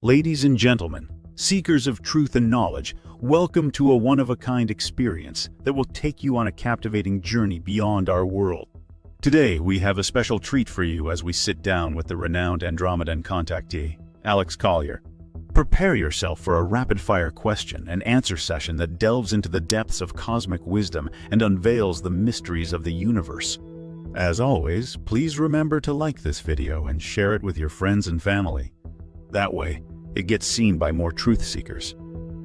Ladies and gentlemen, seekers of truth and knowledge, welcome to a one-of-a-kind experience that will take you on a captivating journey beyond our world. Today, we have a special treat for you as we sit down with the renowned Andromedan contactee, Alex Collier. Prepare yourself for a rapid-fire question and answer session that delves into the depths of cosmic wisdom and unveils the mysteries of the universe. As always, please remember to like this video and share it with your friends and family. That way, it gets seen by more truth seekers.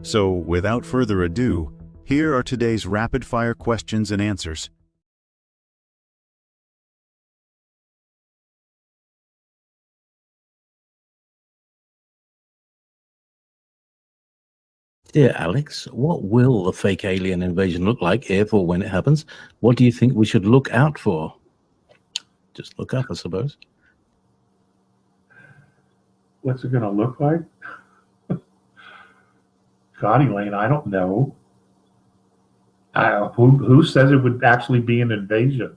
So, without further ado, here are today's rapid-fire questions and answers. Dear Alex, what will the fake alien invasion look like if or when it happens? What do you think we should look out for? Just look up, I suppose. What's it going to look like? God, Elaine, I don't know. Who says it would actually be an invasion?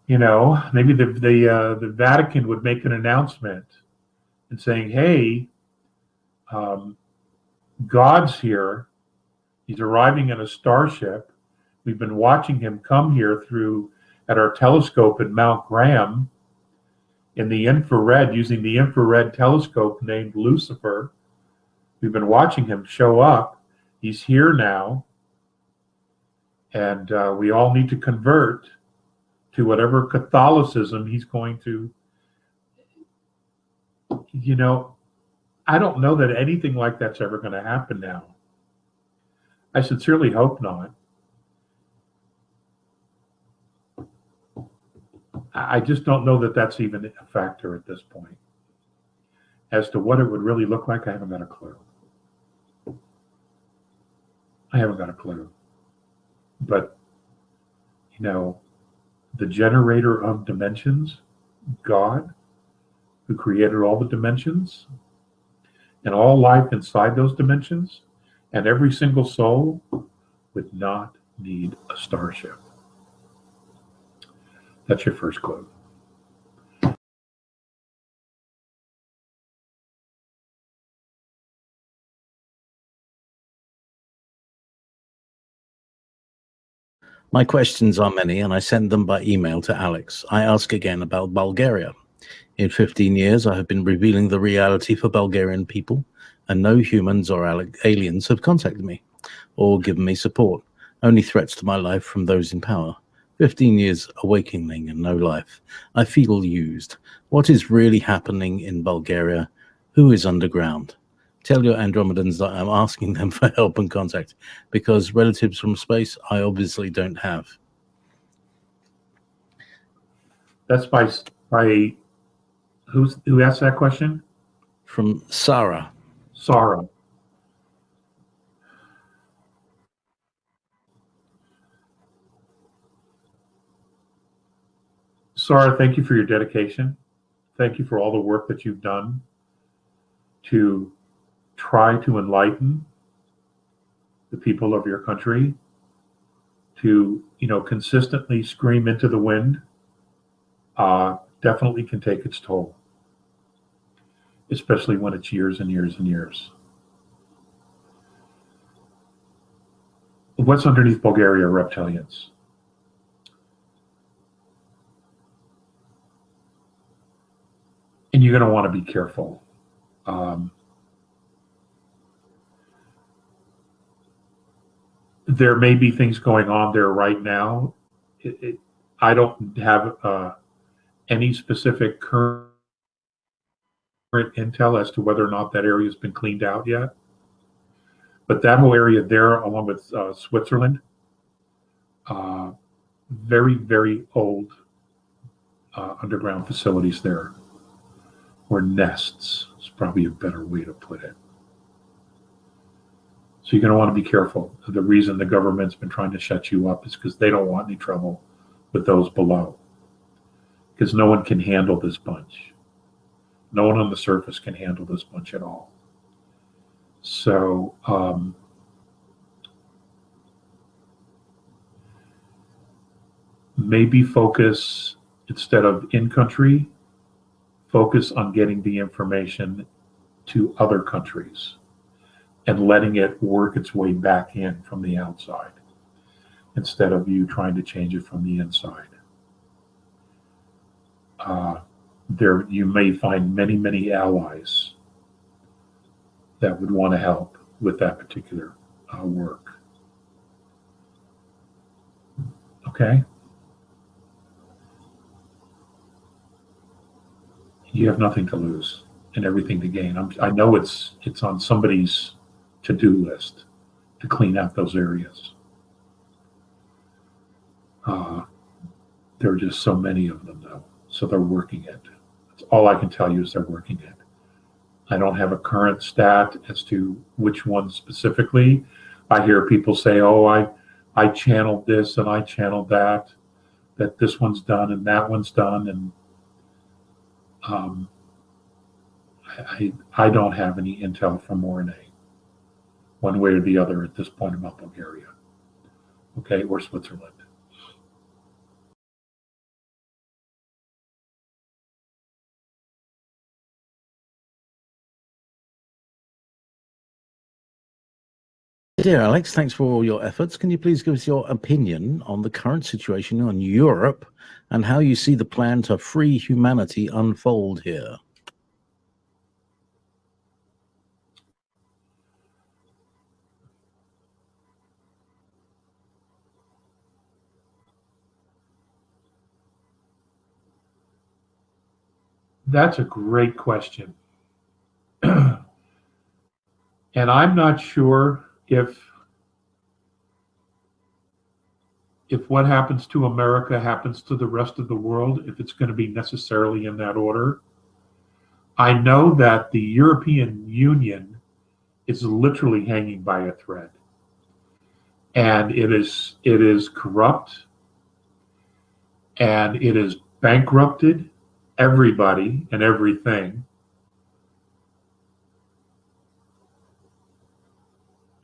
You know, maybe the Vatican would make an announcement and saying, "Hey, God's here. He's arriving in a starship. We've been watching him come here at our telescope at Mount Graham in the infrared, using the infrared telescope named Lucifer. We've been watching him show up. He's here now. And we all need to convert to whatever Catholicism he's going to." You know, I don't know that anything like that's ever going to happen now. I sincerely hope not. I just don't know that that's even a factor at this point. As to what it would really look like, I haven't got a clue. I haven't got a clue. But, you know, the generator of dimensions, God, who created all the dimensions, and all life inside those dimensions, and every single soul would not need a starship. That's your first clue. My questions are many, and I send them by email to Alex. I ask again about Bulgaria. In 15 years, I have been revealing the reality for Bulgarian people, and no humans or aliens have contacted me or given me support. Only threats to my life from those in power. 15 years awakening and no life. I feel used. What is really happening in Bulgaria? Who is underground? Tell your Andromedans that I'm asking them for help and contact, because relatives from space I obviously don't have. That's by who asked that question? From Sarah. Sarah. Sarah, thank you for your dedication. Thank you for all the work that you've done to try to enlighten the people of your country, to, you know, consistently scream into the wind. Definitely can take its toll, especially when it's years and years and years. What's underneath Bulgaria? Reptilians. And you're going to want to be careful. There may be things going on there right now. I don't have any specific current intel as to whether or not that area has been cleaned out yet. But that whole area there, along with Switzerland, very, very old underground facilities there, or nests is probably a better way to put it. So you're going to want to be careful. The reason the government's been trying to shut you up is because they don't want any trouble with those below. Because no one can handle this bunch. No one on the surface can handle this bunch at all. So maybe focus, instead of in country, focus on getting the information to other countries and letting it work its way back in from the outside instead of you trying to change it from the inside. There, you may find many allies that would want to help with that particular work. Okay? You have nothing to lose and everything to gain. I know it's on somebody's to-do list to clean out those areas. There are just so many of them, though, so they're working it. That's all I can tell you is they're working it. I don't have a current stat as to which one specifically. I hear people say, oh, I channeled this and I channeled that this one's done and that one's done. And I don't have any intel from Mornay, one way or the other at this point about Bulgaria, okay, or Switzerland. Dear Alex, thanks for all your efforts. Can you please give us your opinion on the current situation on Europe and how you see the plan to free humanity unfold here? That's a great question. And I'm not sure if what happens to America happens to the rest of the world, if it's going to be necessarily in that order. I know that the European Union is literally hanging by a thread. And it is corrupt, and it has bankrupted everybody and everything.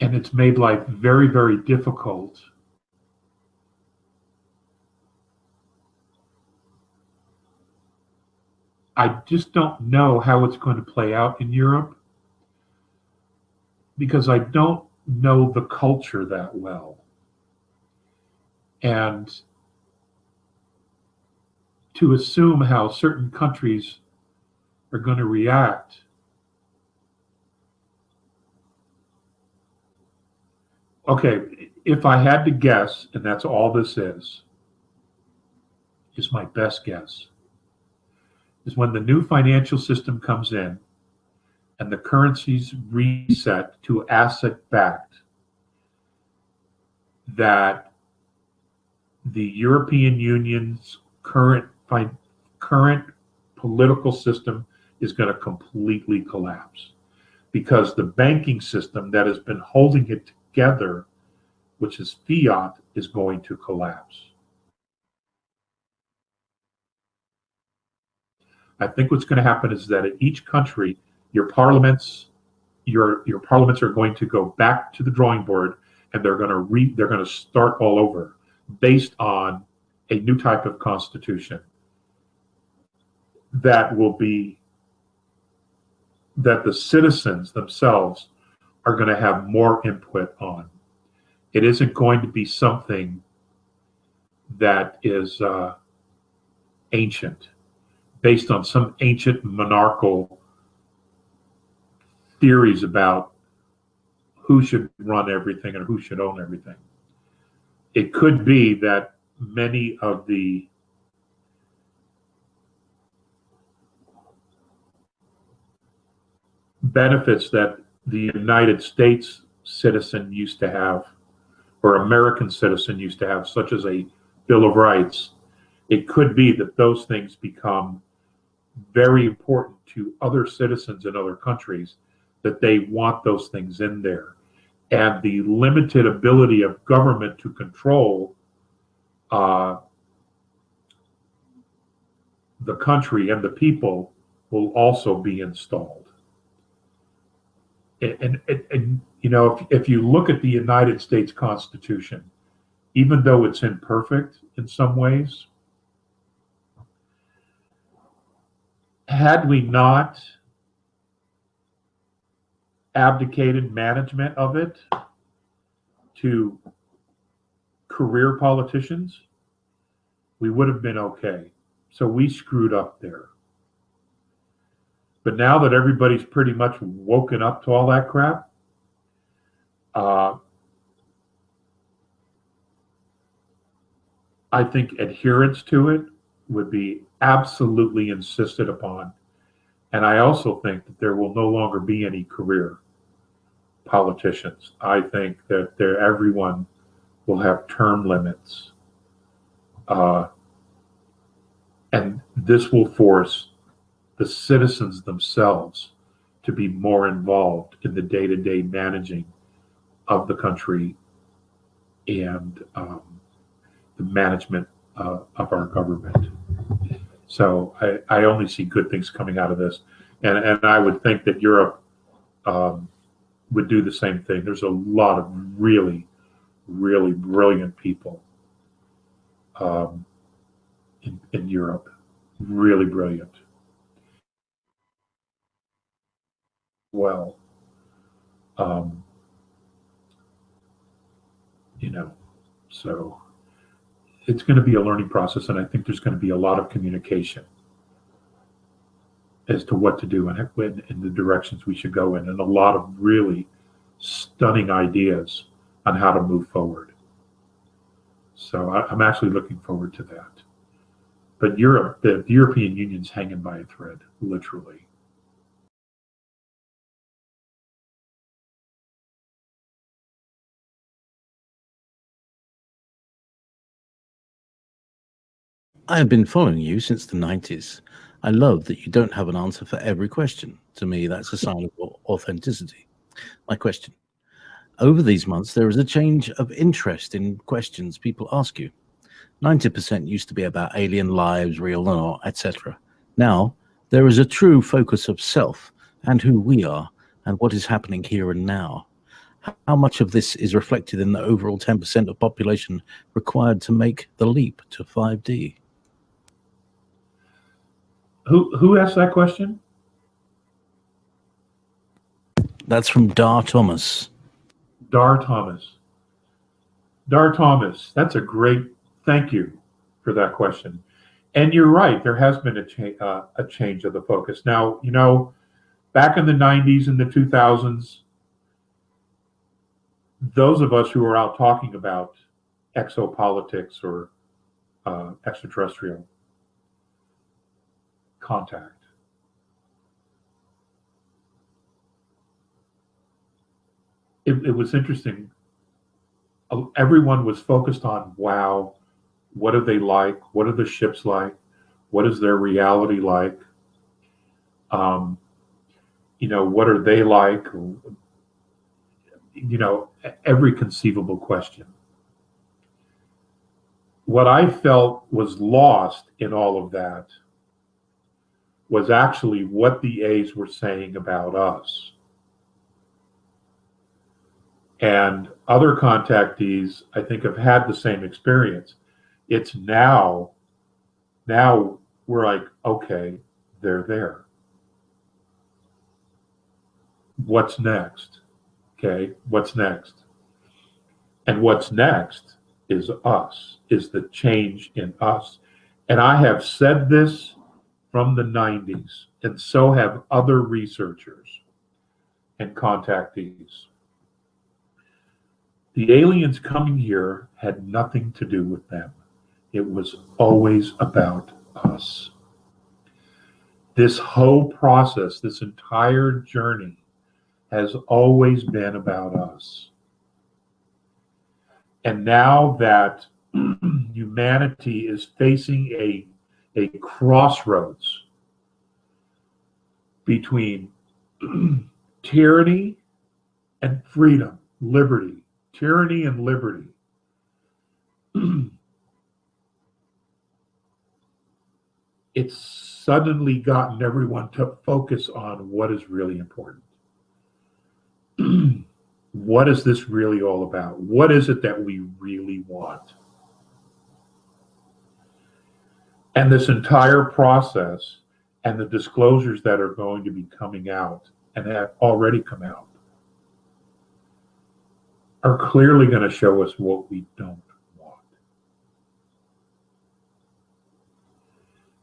And it's made life very difficult I just don't know how it's going to play out in Europe because I don't know the culture that well. And to assume how certain countries are going to react, okay, if I had to guess, and that's all this is my best guess, is when the new financial system comes in and the currencies reset to asset-backed, that the European Union's current political system is going to completely collapse because the banking system that has been holding it together, which is fiat, is going to collapse. I think what's going to happen is that in each country, your parliaments are going to go back to the drawing board, and they're going to start all over based on a new type of constitution that the citizens themselves are going to have more input on. It isn't going to be something that is ancient, based on some ancient monarchical theories about who should run everything and who should own everything. It could be that many of the benefits that the United States citizen used to have, or American citizen used to have, such as a Bill of Rights, it could be that those things become very important to other citizens in other countries, that they want those things in there. And the limited ability of government to control the country and the people will also be installed. And you know, if you look at the United States Constitution, even though it's imperfect in some ways, Had we not abdicated management of it to career politicians, we would have been okay. So we screwed up there. But now that everybody's pretty much woken up to all that crap, I think adherence to it would be absolutely insisted upon. And I also think that there will no longer be any career politicians. I think that everyone will have term limits. And this will force the citizens themselves to be more involved in the day-to-day managing of the country and the management of our government. So I only see good things coming out of this. And I would think that Europe would do the same thing. There's a lot of really, really brilliant people in Europe, really brilliant. Well, you know, so it's going to be a learning process, and I think there's going to be a lot of communication as to what to do and in the directions we should go in, and a lot of really stunning ideas on how to move forward. So I'm actually looking forward to that. But Europe, the European Union's hanging by a thread, literally. I have been following you since the 90s. I love that you don't have an answer for every question. To me, that's a sign of authenticity. My question. Over these months, there is a change of interest in questions people ask you. 90% used to be about alien lives, real or not, etc. Now, there is a true focus of self and who we are and what is happening here and now. How much of this is reflected in the overall 10% of population required to make the leap to 5D? Who asked that question? That's from Dar Thomas. Dar Thomas. Dar Thomas, that's a great, thank you for that question. And you're right, there has been a change of the focus. Now, you know, back in the 90s and the 2000s, those of us who were out talking about exopolitics or extraterrestrial contact, it was interesting. Everyone was focused on, wow, what are they like? What are the ships like? What is their reality like? You know, what are they like? You know, every conceivable question. What I felt was lost in all of that was actually what the A's were saying about us. And other contactees, I think, have had the same experience. It's now we're like, okay, they're there. What's next? Okay, what's next? And what's next is us, is the change in us. And I have said this from the 90s, and so have other researchers and contactees. The aliens coming here had nothing to do with them. It was always about us. This whole process, this entire journey, has always been about us. And now that humanity is facing a crossroads between tyranny and freedom, liberty, tyranny and liberty, it's suddenly gotten everyone to focus on what is really important. What is this really all about? What is it that we really want? And this entire process, and the disclosures that are going to be coming out and have already come out are clearly going to show us what we don't want.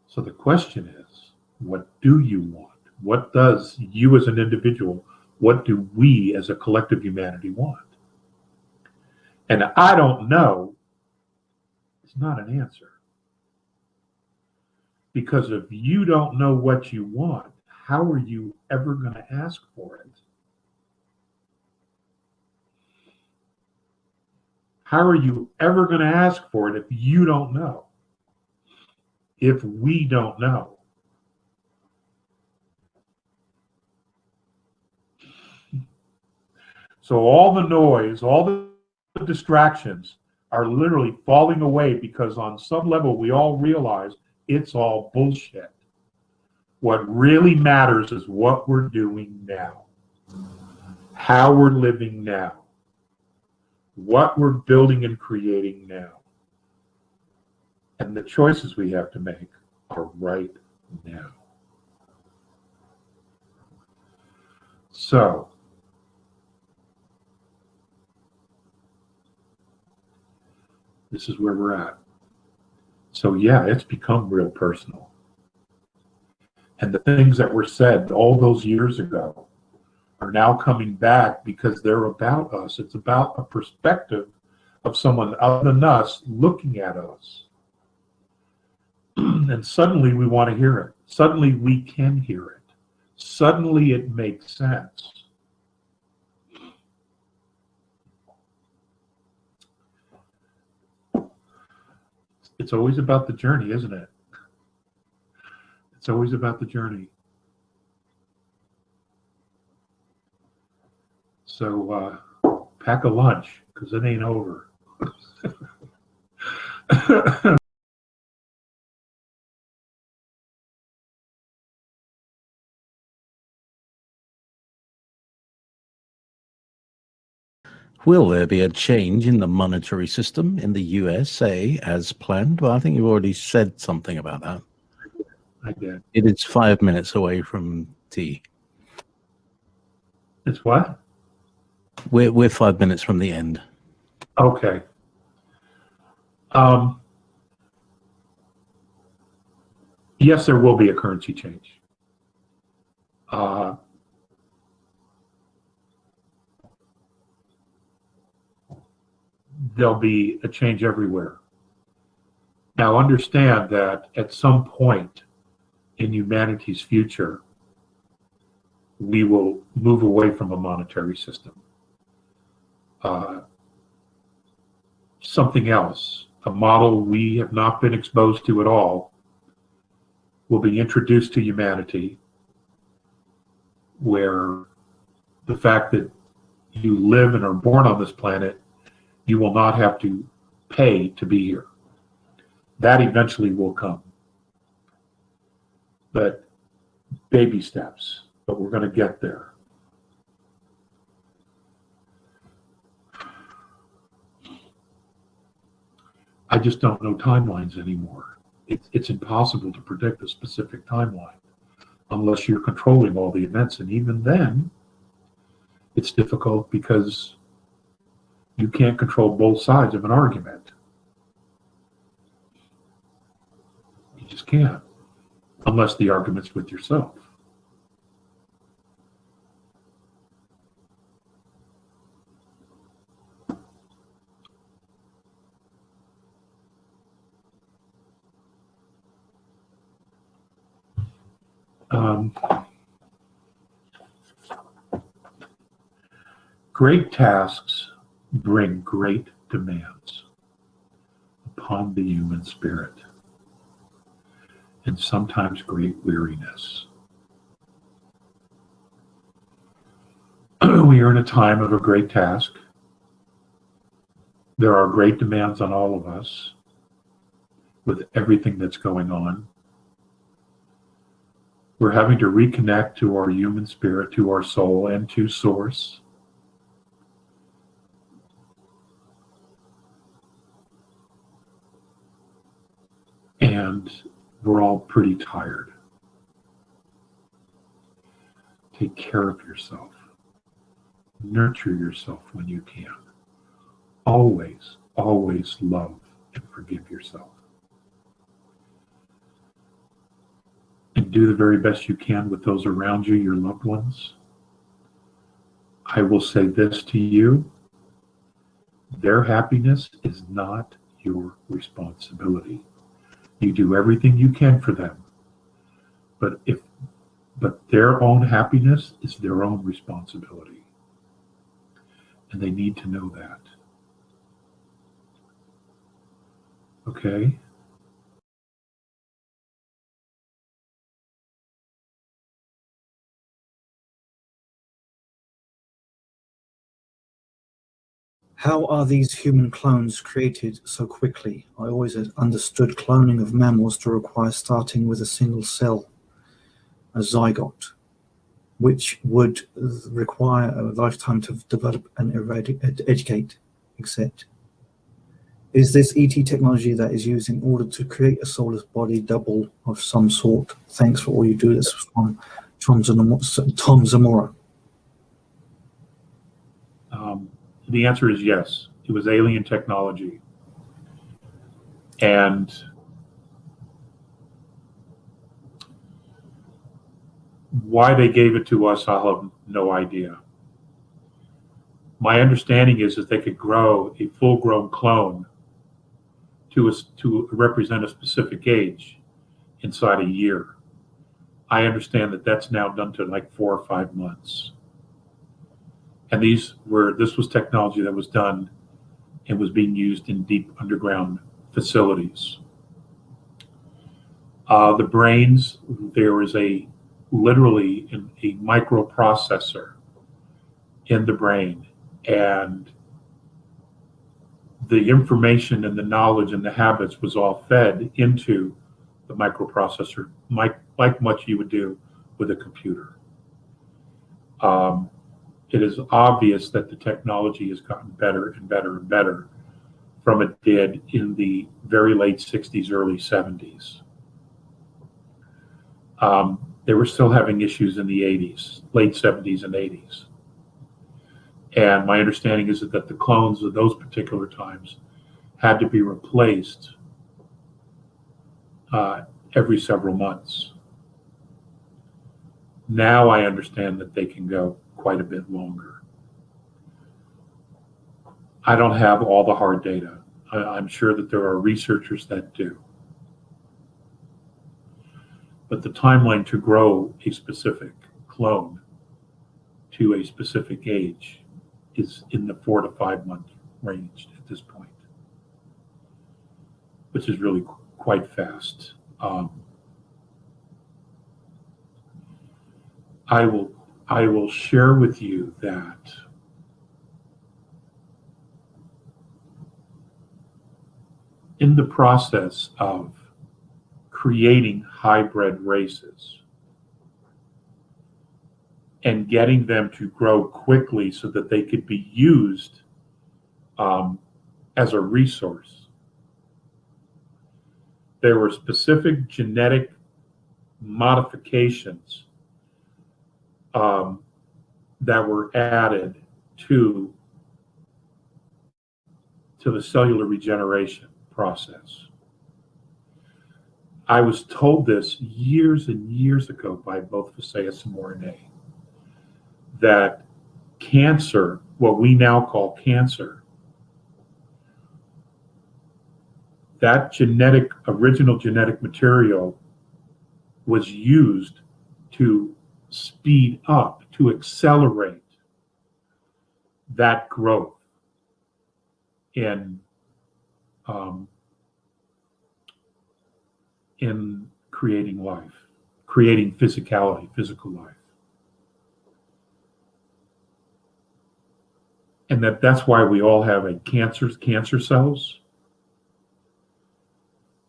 So the question is, what do you want? What does you as an individual, what do we as a collective humanity want? And I don't know, it's not an answer. Because if you don't know what you want, how are you ever going to ask for it? How are you ever going to ask for it if you don't know? If we don't know? So all the noise, all the distractions are literally falling away because on some level we all realize it's all bullshit. What really matters is what we're doing now, how we're living now, what we're building and creating now. And the choices we have to make are right now. So, this is where we're at. So yeah, it's become real personal. And the things that were said all those years ago are now coming back because they're about us. It's about a perspective of someone other than us looking at us. And suddenly we want to hear it. Suddenly we can hear it. Suddenly it makes sense. It's always about the journey, isn't it? It's always about the journey. So pack a lunch, because it ain't over. Will there be a change in the monetary system in the USA as planned? Well, I think you've already said something about that. I did. It is 5 minutes away from tea. It's what? We're 5 minutes from the end. Okay. Yes, there will be a currency change. There'll be a change everywhere. Now, understand that at some point in humanity's future, we will move away from a monetary system. Something else, a model we have not been exposed to at all, will be introduced to humanity, where the fact that you live and are born on this planet, you will not have to pay to be here. That eventually will come. But baby steps, but we're going to get there. I just don't know timelines anymore. It's impossible to predict a specific timeline unless you're controlling all the events. And even then, it's difficult because you can't control both sides of an argument. You just can't, unless the argument's with yourself. Great tasks bring great demands upon the human spirit, and sometimes great weariness. We are in a time of a great task. There are great demands on all of us with everything that's going on. We're having to reconnect to our human spirit, to our soul, and to Source. And we're all pretty tired. Take care of yourself. Nurture yourself when you can. Always, always love and forgive yourself. And do the very best you can with those around you, your loved ones. I will say this to you: their happiness is not your responsibility. You do everything you can for them, but their own happiness is their own responsibility, and they need to know that. Okay? How are these human clones created so quickly? I always had understood cloning of mammals to require starting with a single cell, a zygote, which would require a lifetime to develop and educate, etc. Is this ET technology that is used in order to create a soulless body double of some sort? Thanks for all you do. This is from Tom Zamora. The answer is yes. It was alien technology. And why they gave it to us, I'll have no idea. My understanding is that they could grow a full-grown clone to represent a specific age inside a year. I understand that that's now done to like 4 or 5 months. And this was technology that was done and was being used in deep underground facilities. The brains, there is literally a microprocessor in the brain, and the information and the knowledge and the habits was all fed into the microprocessor, like much you would do with a computer. It is obvious that the technology has gotten better and better and better from it did in the very late 60s, early 70s. They were still having issues in the 80s, late 70s and 80s. And my understanding is that the clones of those particular times had to be replaced every several months. Now I understand that they can go quite a bit longer. I don't have all the hard data. I'm sure that there are researchers that do. But the timeline to grow a specific clone to a specific age is in the 4 to 5 month range at this point, which is really quite fast. I will share with you that in the process of creating hybrid races and getting them to grow quickly so that they could be used as a resource, there were specific genetic modifications that were added to the cellular regeneration process. I was told this years and years ago by both Visayas and Mornay, that cancer, what we now call cancer, that original genetic material was used to speed up, to accelerate that growth in creating life, creating physicality, physical life. And that's why we all have cancer cells.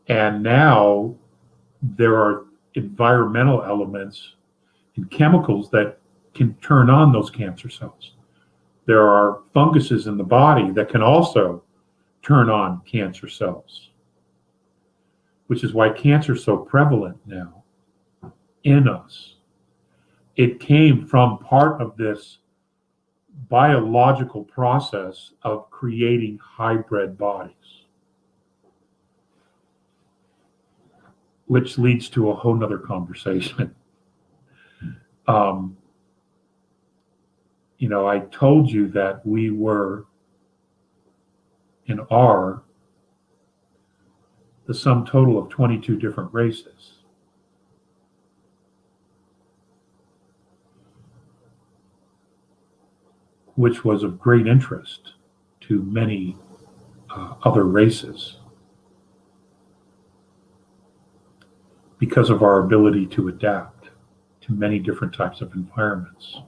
And now there are environmental elements and chemicals that can turn on those cancer cells. There are funguses in the body that can also turn on cancer cells, which is why cancer is so prevalent now in us, it came from part of this biological process of creating hybrid bodies, which leads to a whole nother conversation. I told you that we were and are the sum total of 22 different races. Which was of great interest to many other races because of our ability to adapt to many different types of environments.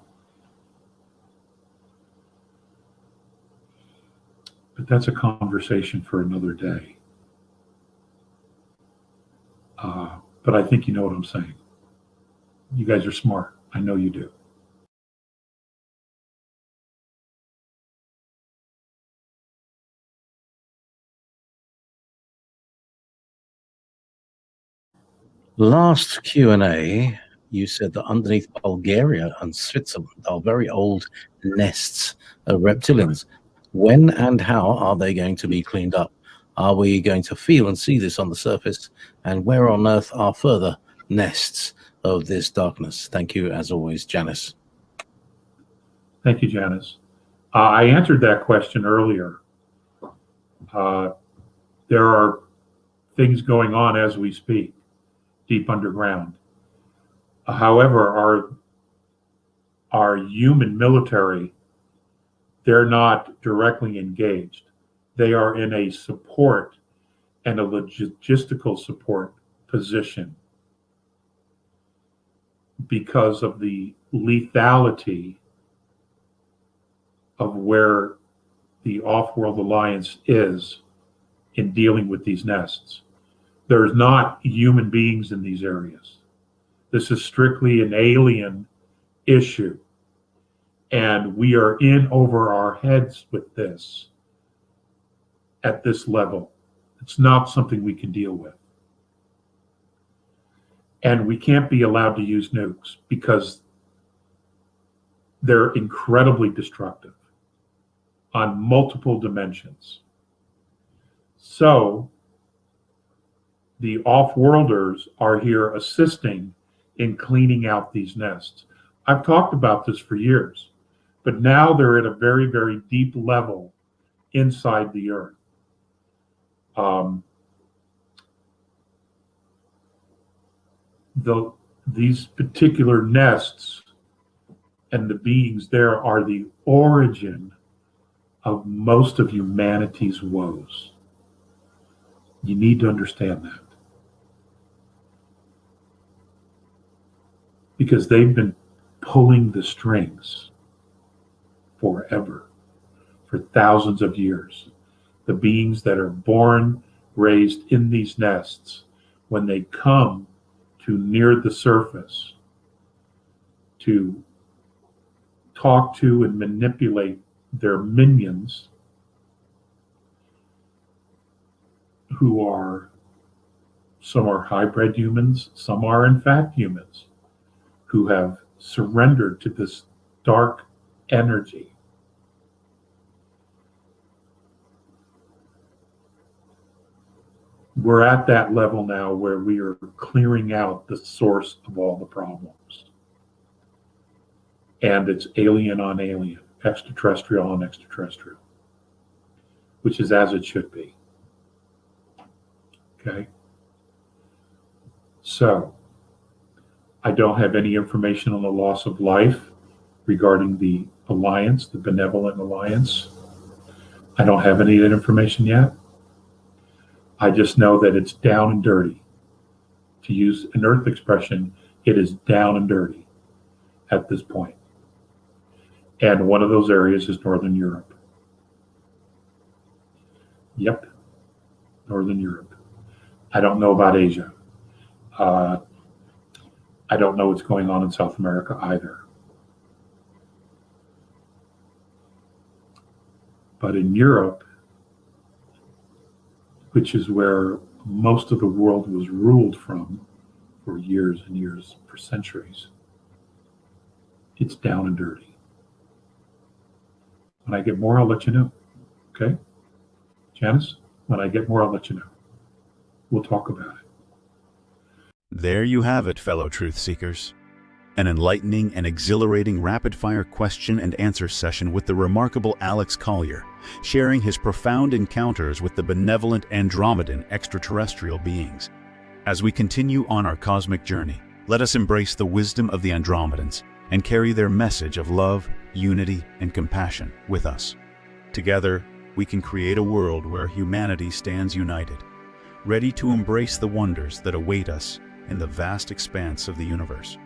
But that's a conversation for another day. But I think you know what I'm saying. You guys are smart. I know you do. Last Q&A, you said that underneath Bulgaria and Switzerland are very old nests of reptilians. When and how are they going to be cleaned up? Are we going to feel and see this on the surface? And where on earth are further nests of this darkness? Thank you, as always, Janice. Thank you, Janice. I answered that question earlier. There are things going on as we speak, deep underground. However, our human military, they're not directly engaged. They are in a support and a logistical support position because of the lethality of where the Off-World Alliance is in dealing with these nests. There's not human beings in these areas. This is strictly an alien issue. And we are in over our heads with this at this level. It's not something we can deal with. And we can't be allowed to use nukes because they're incredibly destructive on multiple dimensions. So the off-worlders are here assisting in cleaning out these nests. I've talked about this for years, but now they're at a very, very deep level inside the earth. These particular nests and the beings there are the origin of most of humanity's woes. You need to understand that. Because they've been pulling the strings forever, for thousands of years. The beings that are born, raised in these nests, when they come to near the surface to talk to and manipulate their minions, who are, some are hybrid humans, some are in fact humans, who have surrendered to this dark energy. We're at that level now where we are clearing out the source of all the problems. And it's alien on alien, extraterrestrial on extraterrestrial, which is as it should be. Okay? So, I don't have any information on the loss of life regarding the alliance, the benevolent alliance. I don't have any of that information yet. I just know that it's down and dirty. To use an Earth expression, it is down and dirty at this point. And one of those areas is Northern Europe. Yep, Northern Europe. I don't know about Asia. I don't know what's going on in South America either. But in Europe, which is where most of the world was ruled from for years and years, for centuries, It's down and dirty. When I get more, I'll let you know. Okay? Janice, when I get more, I'll let you know. We'll talk about it. There you have it, fellow truth seekers. An enlightening and exhilarating rapid-fire question and answer session with the remarkable Alex Collier, sharing his profound encounters with the benevolent Andromedan extraterrestrial beings. As we continue on our cosmic journey, let us embrace the wisdom of the Andromedans and carry their message of love, unity, and compassion with us. Together, we can create a world where humanity stands united, ready to embrace the wonders that await us in the vast expanse of the universe.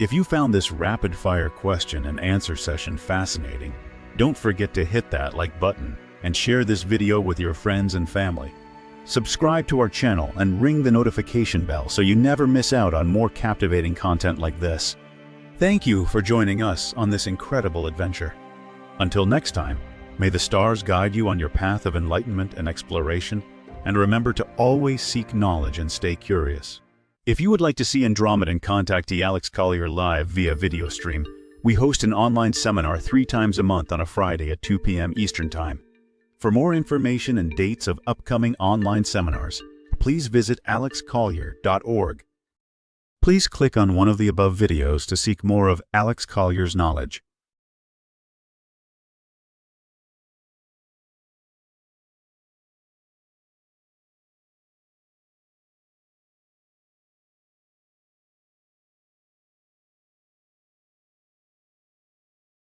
If you found this rapid-fire question and answer session fascinating, don't forget to hit that like button and share this video with your friends and family. Subscribe to our channel and ring the notification bell so you never miss out on more captivating content like this. Thank you for joining us on this incredible adventure. Until next time, may the stars guide you on your path of enlightenment and exploration, and remember to always seek knowledge and stay curious. If you would like to see Andromedan contactee Alex Collier live via video stream, we host an online seminar 3 times a month on a Friday at 2 p.m. Eastern Time. For more information and dates of upcoming online seminars, please visit alexcollier.org. Please click on one of the above videos to seek more of Alex Collier's knowledge.